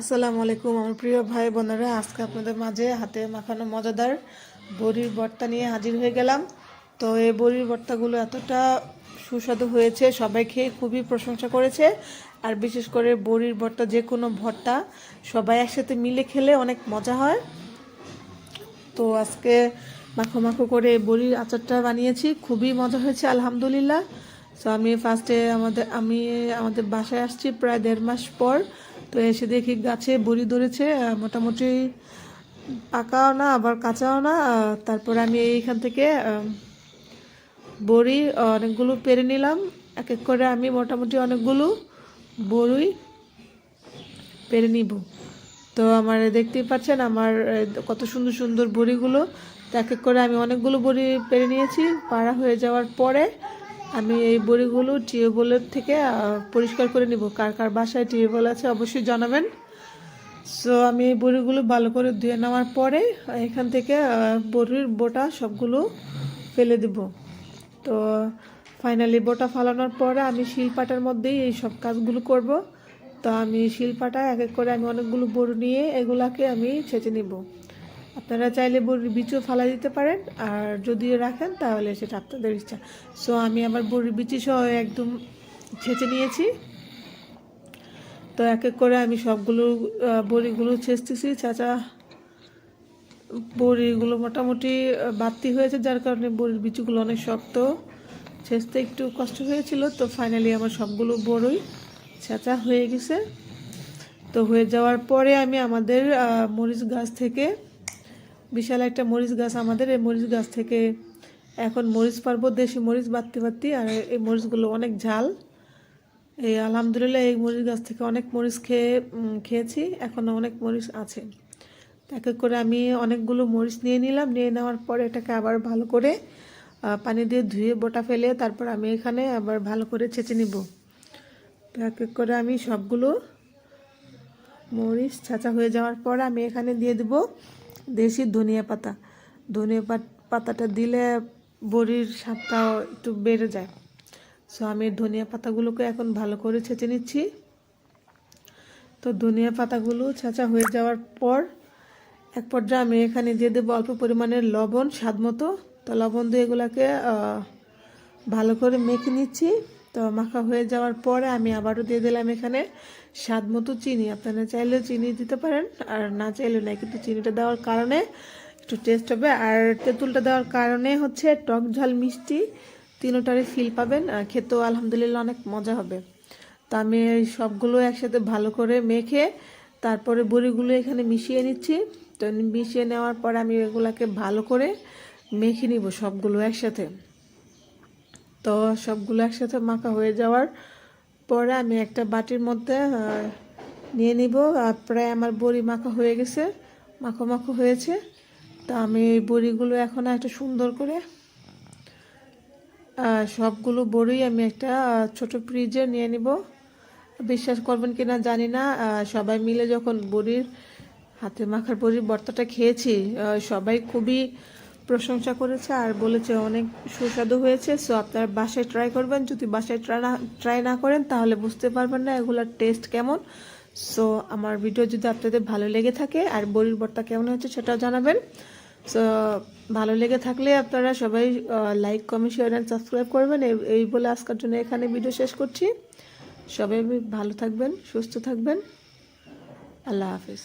আসসালামু আলাইকুম আমার প্রিয় ভাই বোনেরা, আজকে আপনাদের মাঝে হাতে মাখানো মজাদার বড়ির ভর্তা নিয়ে হাজির হয়ে গেলাম। তো এই বড়ির ভর্তাগুলো এতটা সুস্বাদু হয়েছে, সবাই খেয়ে খুবই প্রশংসা করেছে। আর বিশেষ করে বড়ির ভর্তা, যে কোনো ভর্তা সবাই একসাথে মিলে খেলে অনেক মজা হয়। তো আজকে মাখো মাখো করে বড়ির আচারটা বানিয়েছি, খুবই মজা হয়েছে আলহামদুলিল্লাহ। তো আমি ফার্স্টে আমাদের বাসায় আসছি প্রায় 1.5 মাস পর। তো এসে দেখি গাছে বড়ি ধরেছে, মোটামুটি পাকাও না আবার কাঁচাও না। তারপর আমি এইখান থেকে বড়ি অনেকগুলো পেরে নিলাম। এক এক করে আমি মোটামুটি অনেকগুলো বড়ি পেরে নিব। তো আমার দেখতেই পাচ্ছেন আমার কত সুন্দর সুন্দর বড়িগুলো। তো এক এক করে আমি অনেকগুলো বড়ি পেরে নিয়েছি। পাড়া হয়ে যাওয়ার পরে আমি এই বড়িগুলো টিউবওয়েলের থেকে পরিষ্কার করে নিব। কার কার বাসায় টিউবওয়েল আছে অবশ্যই জানাবেন। সো আমি এই বড়িগুলো ভালো করে ধুয়ে নেওয়ার পরে এখান থেকে বড়ির বোটা সবগুলো ফেলে দেব। তো ফাইনালি বোটা ফালানোর পরে আমি শিলপাটার মধ্যেই এই সব কাজগুলো করব। তো আমি শিলপাটায় এক এক করে আমি অনেকগুলো বড়ি নিয়ে এগুলাকে আমি ছেঁচে নিব। আপনারা চাইলে বড়ির বিচিও ফালা দিতে পারেন, আর যদি রাখেন তাহলে সেটা আপনাদের ইচ্ছা। সো আমি আমার বড়ির বিচি সহ একদম ছেঁচে নিয়েছি। তো এক এক করে আমি সবগুলো বড়িগুলো ছেঁচতেছি। চাচা বড়িগুলো মোটামুটি বাতি হয়েছে, যার কারণে বড়ির বিচিগুলো অনেক শক্ত, ছেঁচতে একটু কষ্ট হয়েছিল। তো ফাইনালি আমার সবগুলো বড়ই ছেঁচা হয়ে গেছে। তো হয়ে যাওয়ার পরে আমি আমাদের মরিচ গাছ থেকে, বিশাল একটা মরিচ গাছ আমাদের, এই মরিচ গাছ থেকে এখন মরিচ পারবো, দেশি মরিচ বাড়তি বাড়তি। আর এই মরিচগুলো অনেক ঝাল। এই আলহামদুলিল্লাহ এই মরিচ গাছ থেকে অনেক মরিচ খেয়েছি, এখনও অনেক মরিচ আছে। এক এক করে আমি অনেকগুলো মরিচ নিয়ে নিলাম। নিয়ে নেওয়ার পরে এটাকে আবার ভালো করে পানি দিয়ে ধুয়ে বোটা ফেলে তারপর আমি এখানে আবার ভালো করে ছেঁচে নিব। তো এক এক করে আমি সবগুলো মরিচ ছাঁচা হয়ে যাওয়ার পর আমি এখানে দিয়ে দেব দেশি ধনিয়া পাতা। ধনিয়া পাতাটা দিলে বড়ির স্বাদটাও একটু বেড়ে যায়। সো আমি ধনিয়া পাতাগুলোকে এখন ভালো করে ছেঁচে নিচ্ছি। তো ধনিয়া পাতাগুলো ছাঁচা হয়ে যাওয়ার পর এক পর্যায়ে আমি এখানে দিয়ে দেবো অল্প পরিমাণের লবণ, স্বাদ মতো। তো লবণ দিয়ে এগুলোকে ভালো করে মেখে নিচ্ছি। তো মাখা হয়ে যাওয়ার পরে আমি আবারও দিয়ে দিলাম এখানে স্বাদ মতো চিনি। আপনারা চাইলেও চিনি দিতে পারেন, আর না চাইলেও না, কিন্তু চিনিটা দেওয়ার কারণে একটু টেস্ট হবে। আর তেঁতুলটা দেওয়ার কারণে হচ্ছে টক ঝাল মিষ্টি তিনোটারই ফিল পাবেন, আর খেতেও আলহামদুলিল্লাহ অনেক মজা হবে। তো আমি এই সবগুলো একসাথে ভালো করে মেখে তারপরে বড়িগুলো এখানে মিশিয়ে নিচ্ছি। তো মিশিয়ে নেওয়ার পর আমি এগুলাকে ভালো করে মেখে নিব সবগুলো একসাথে। তো সবগুলো একসাথে মাখা হয়ে যাওয়ার পরে আমি একটা বাটির মধ্যে নিয়ে নিব। প্রায় আমার বড়ি মাখা হয়ে গেছে, মাখো মাখো হয়েছে। তো আমি এই বড়িগুলো এখন একটা সুন্দর করে সবগুলো বড়ি আমি একটা ছোট ফ্রিজে নিয়ে নিব। বিশ্বাস করবেন কিনা জানি না, সবাই মিলে যখন বড়ির হাতে মাখার বড়ির ভর্তাটা খেয়েছি, সবাই খুবই প্রশংসা করেছে আর বলেছে অনেক সুস্বাদু হয়েছে। সো আপনারা বাসায় ট্রাই করবেন। যদি বাসায় ট্রাই না করেন তাহলে বুঝতে পারবেন না এগুলোর টেস্ট কেমন। সো আমার ভিডিও যদি আপনাদের ভালো লেগে থাকে আর বড়ির ভর্তা কেমন হয়েছে সেটাও জানাবেন। সো ভালো লেগে থাকলে আপনারা সবাই like, comment, share and subscribe করবেন। এই বলে আজকের জন্য এখানে ভিডিও শেষ করছি। সবাই ভালো থাকবেন, সুস্থ থাকবেন। আল্লাহ হাফিজ।